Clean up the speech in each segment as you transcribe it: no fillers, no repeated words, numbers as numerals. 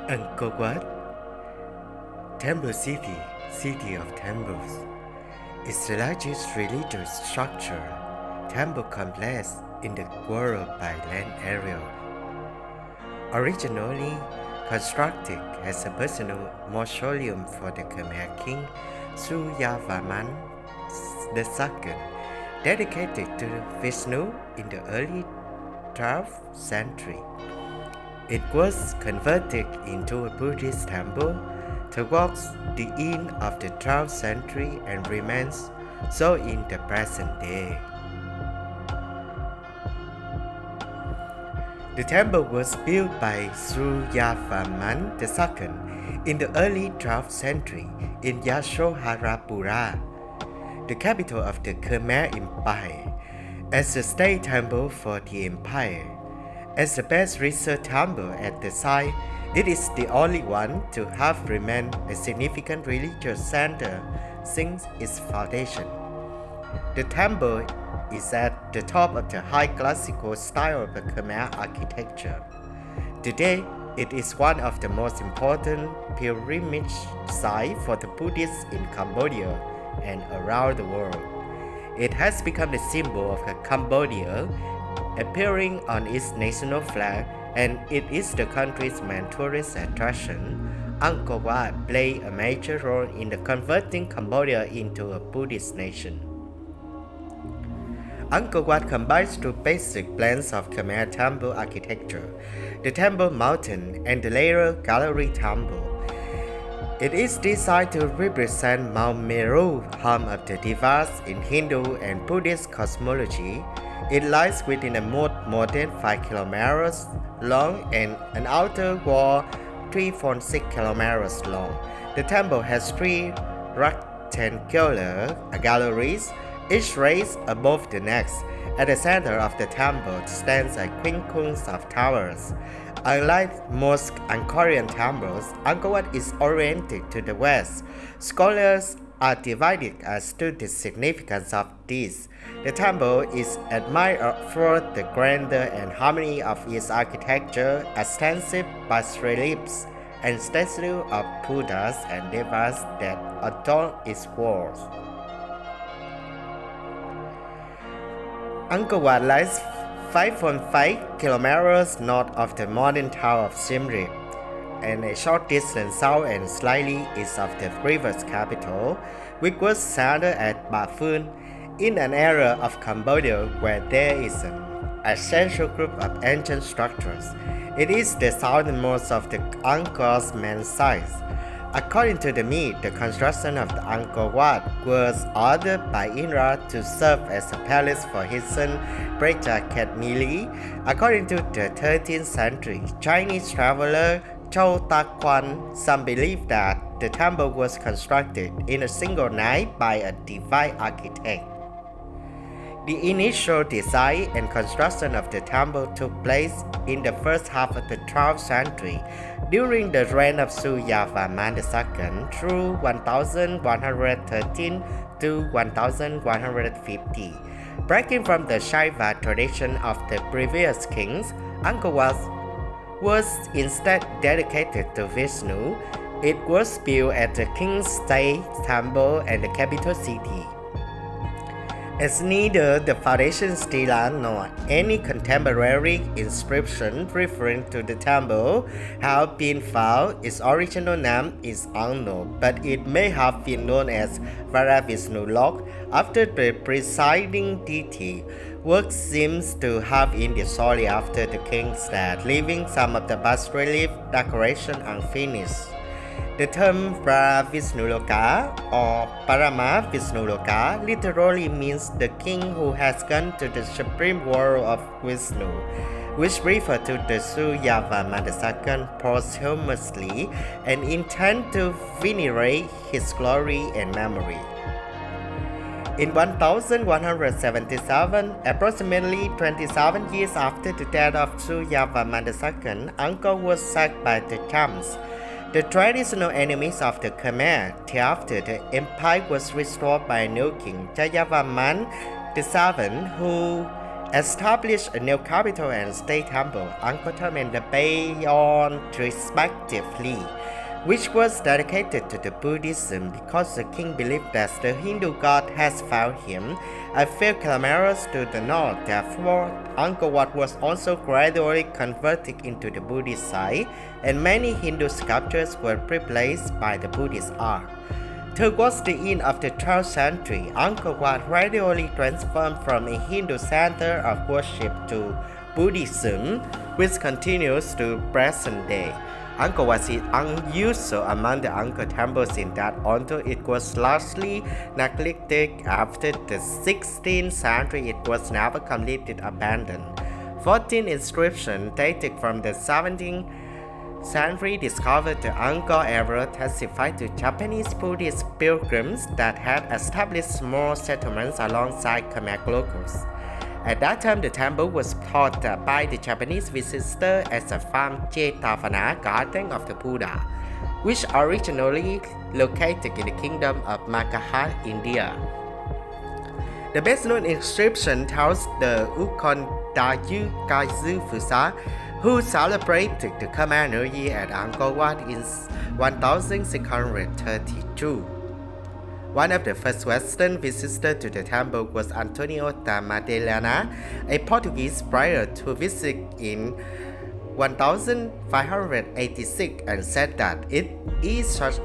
Angkor Wat, Temple City, City of Temples, is the largest religious structure, temple complex in the world by land area. Originally constructed as a personal mausoleum for the Khmer King Suryavarman II, dedicated to Vishnu in the early 12th century. It was converted into a Buddhist temple towards the end of the 12th century and remains so in the present day. The temple was built by Suryavarman II in the early 12th century in Yasodharapura, the capital of the Khmer Empire, as a state temple for the empire. As the best research temple at the site, it is the only one to have remained a significant religious center since its foundation. The temple is at the top of the high classical style of the Khmer architecture. Today, it is one of the most important pilgrimage sites for the Buddhists in Cambodia and around the world. It has become the symbol of Cambodia, appearing on its national flag, and it is the country's main tourist attraction. Angkor Wat played a major role in converting Cambodia into a Buddhist nation. Angkor Wat combines two basic blends of Khmer temple architecture, the Temple Mountain and the later Gallery Temple. It is designed to represent Mount Meru, home of the devas in Hindu and Buddhist cosmology. It lies within a more than 5 kilometers long and an outer wall 3.6 kilometers long. The temple has three rectangular galleries, each raised above the next. At the center of the temple stands a quincunx of towers. Unlike most Angkorian temples, Angkor Wat is oriented to the west. Scholars are divided as to the significance of this. The temple is admired for the grandeur and harmony of its architecture, extensive bas-reliefs and statues of Buddhas and Devas that adorn its walls. Angkor Wat lies 5.5 kilometers north of the modern town of Siem Reap, and a short distance south and slightly east of the river's capital, which was centered at Ba Phun, in an area of Cambodia where there is an essential group of ancient structures. It is the southernmost of the Angkor's main sites. According to the myth, the construction of the Angkor Wat was ordered by Indra to serve as a palace for his son Preja Khetmili. According to the 13th century Chinese traveler Chow Ta Quan, some believe that the temple was constructed in a single night by a divine architect. The initial design and construction of the temple took place in the first half of the 12th century during the reign of Suryavarman II through 1113 to 1150. Breaking from the Shaiva tradition of the previous kings, Angkor Wat was instead dedicated to Vishnu. It was built at the King's State Temple and the capital city. As neither the foundation stela nor any contemporary inscription referring to the temple have been found, its original name is unknown, but it may have been known as Varavishnulok after the presiding deity. Work seems to have ended shortly after the king's death, leaving some of the bas-relief decoration unfinished. The term Varavishnulokha or Parama Vishnuloka literally means the king who has gone to the supreme world of Vishnu, which refers to the Suryavarman II posthumously and intend to venerate his glory and memory. In 1177, approximately 27 years after the death of Suryavarman II, Angkor was sacked by the Chams, the traditional enemies of the Khmer. Thereafter, the empire was restored by a new king, Jayavarman VII, who established a new capital and state temple, Angkor Thom and the Bayon respectively, which was dedicated to the Buddhism because the king believed that the Hindu god has found him a few kilometers to the north. Therefore, Angkor Wat was also gradually converted into the Buddhist site, and many Hindu sculptures were replaced by the Buddhist art. Towards the end of the 12th century, Angkor Wat gradually transformed from a Hindu center of worship to Buddhism, which continues to present day. Angkor Wat is unusual among the Angkor temples in that although it was largely neglected after the 16th century, it was never completely abandoned. 14 inscriptions dated from the 17th century discovered the Angkor era testified to Japanese Buddhist pilgrims that had established small settlements alongside Khmer locals. At that time, the temple was thought by the Japanese visitor as a farm Jetavana garden of the Buddha, which originally located in the kingdom of Magadha, India. The best-known inscription tells the Ukondayu Kaizu Fusa, who celebrated the Khmer New Year at Angkor Wat in 1632. One of the first Western visitors to the temple was Antonio da Maddalena, a Portuguese prior who visited in 1586 and said that it is such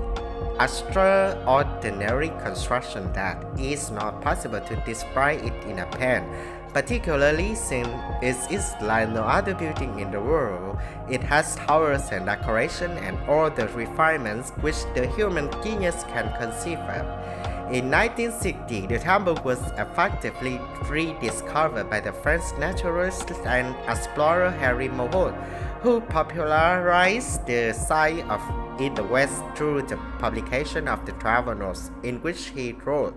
extraordinary construction that it is not possible to describe it in a pen. Particularly since it is like no other building in the world. It has towers and decoration and all the refinements which the human genius can conceive of. In 1960, the temple was effectively rediscovered by the French naturalist and explorer Henri Mohot, who popularized the site of in the West through the publication of the travel notes, in which he wrote,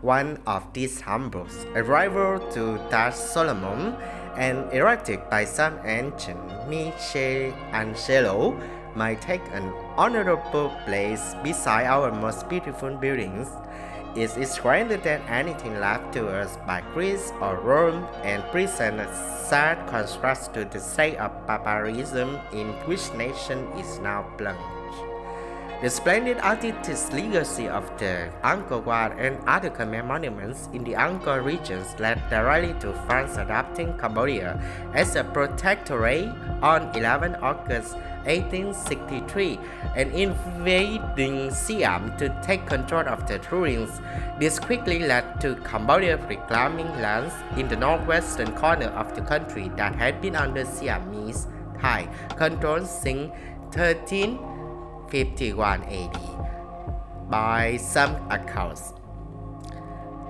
"One of these temples, a rival to that Solomon, and erected by some ancient Michelangelo, might take an honorable place beside our most beautiful buildings. It is grander than anything left to us by Greece or Rome, and presents a sad contrast to the state of barbarism in which nation is now plunged." The splendid artistic legacy of the Angkor Wat and other Khmer monuments in the Angkor regions led directly to France adopting Cambodia as a protectorate on 11 August 1863 and invading Siam to take control of the ruins. This quickly led to Cambodia reclaiming lands in the northwestern corner of the country that had been under Siamese Thai control since 1351 AD. By some accounts,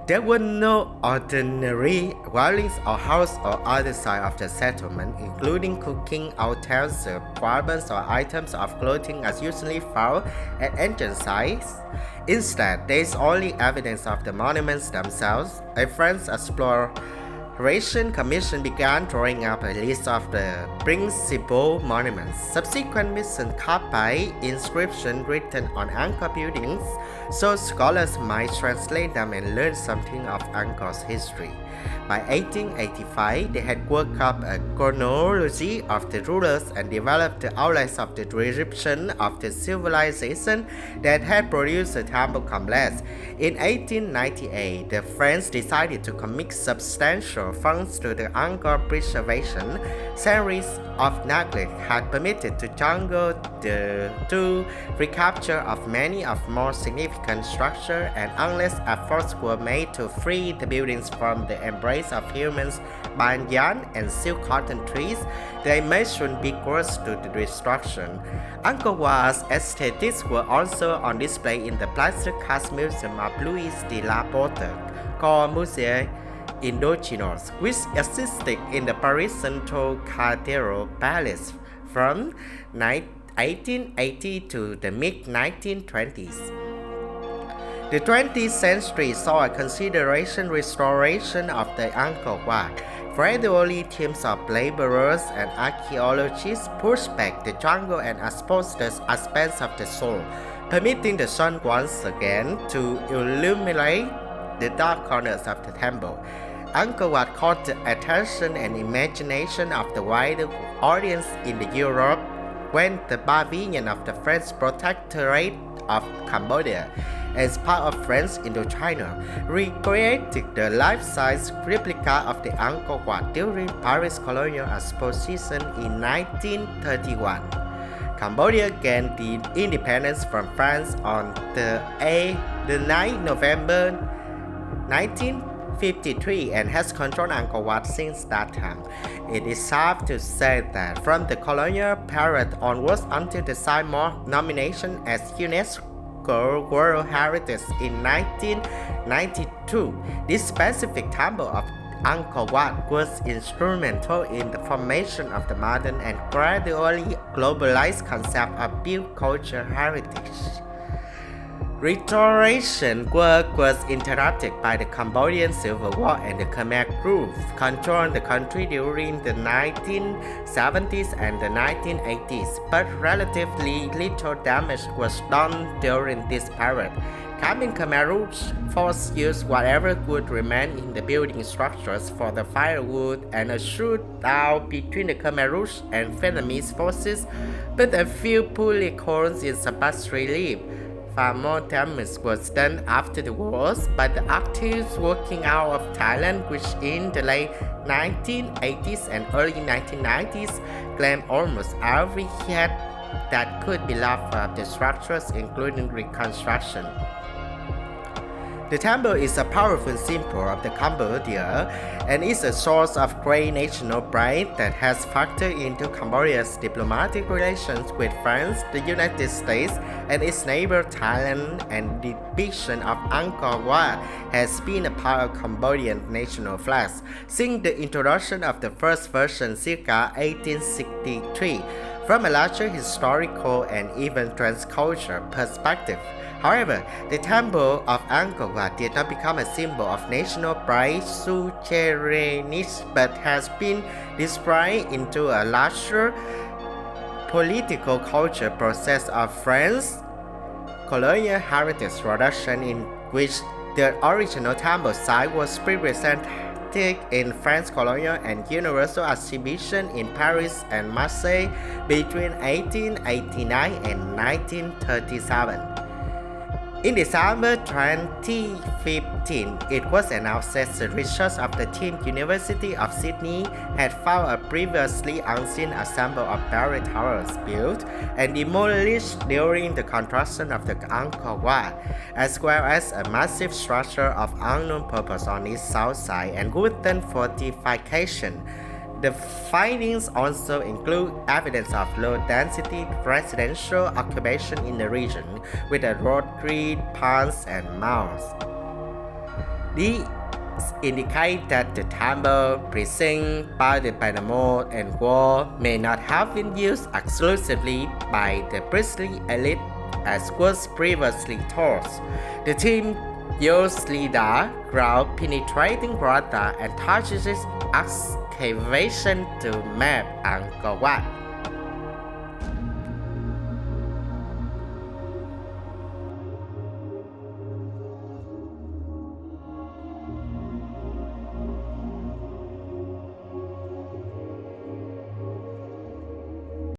there were no ordinary dwellings or houses or other side of the settlement, including cooking utensils, garments, or items of clothing as usually found at ancient sites. Instead, there is only evidence of the monuments themselves. A French exploration commission began drawing up a list of the principal monuments. Subsequent missions cut by inscriptions written on Angkor buildings, so scholars might translate them and learn something of Angkor's history. By 1885, they had worked up a chronology of the rulers and developed the outlines of the description of the civilization that had produced the temple complex. In 1898, the French decided to commit substantial funds to the Angkor preservation. Centuries of neglect had permitted to jungle to recapture of many of more significant structures, and unless efforts were made to free the buildings from the embrace of humans, banyan and silk cotton trees, they may soon be forced to the destruction. Angkor Wat's aesthetics were also on display in the plaster cast museum of Louis de la Porte, called Musée Indochinois, which existed in the Paris Central Cathedral Palace from 1880 to the mid-1920s. The 20th century saw a consideration restoration of the Angkor Wat. Gradually, teams of laborers and archaeologists pushed back the jungle and exposed the aspects of the soul, permitting the sun once again to illuminate the dark corners of the temple. Angkor Wat caught the attention and imagination of the wider audience in Europe when the pavilion of the French Protectorate of Cambodia, as part of French Indochina, recreated the life-size replica of the Angkor Wat during Paris Colonial Exposition in 1931. Cambodia gained the independence from France on the 9th November 1953 and has controlled Angkor Wat since that time. It is safe to say that from the colonial period onwards until the site nomination as UNESCO World Heritage in 1992, this specific temple of Angkor Wat was instrumental in the formation of the modern and gradually globalized concept of built cultural heritage. Restoration work was interrupted by the Cambodian Civil War and the Khmer group controlled the country during the 1970s and the 1980s, but relatively little damage was done during this period. Khmer forces used whatever could remain in the building structures for the firewood, and a shootout between the Khmer and Vietnamese forces put a few polycons in Sabah's relief. Far more damage was done after the wars by the activists working out of Thailand, which in the late 1980s and early 1990s claimed almost every head that could be left of the structures, including reconstruction. The temple is a powerful symbol of the Cambodia and is a source of great national pride that has factored into Cambodia's diplomatic relations with France, the United States, and its neighbor Thailand, and the depiction of Angkor Wat has been a part of Cambodian national flags since the introduction of the first version circa 1863. From a larger historical and even transcultural perspective, however, the temple of Angkor Wat did not become a symbol of national pride sui but has been displayed into a larger political culture process of France's colonial heritage production, in which the original temple site was represented in French colonial and universal exhibition in Paris and Marseille between 1889 and 1937. In December 2015, it was announced that the research of the team University of Sydney had found a previously unseen ensemble of buried towers built and demolished during the construction of the Angkor Wat, as well as a massive structure of unknown purpose on its south side and wooden fortification. The findings also include evidence of low-density residential occupation in the region, with a road, grid, ponds, and mounds. These indicate that the temple precinct bounded by the moat and wall may not have been used exclusively by the priestly elite as was previously thought. The team used LIDAR, ground-penetrating radar, and targeted excavation to map Angkor Wat.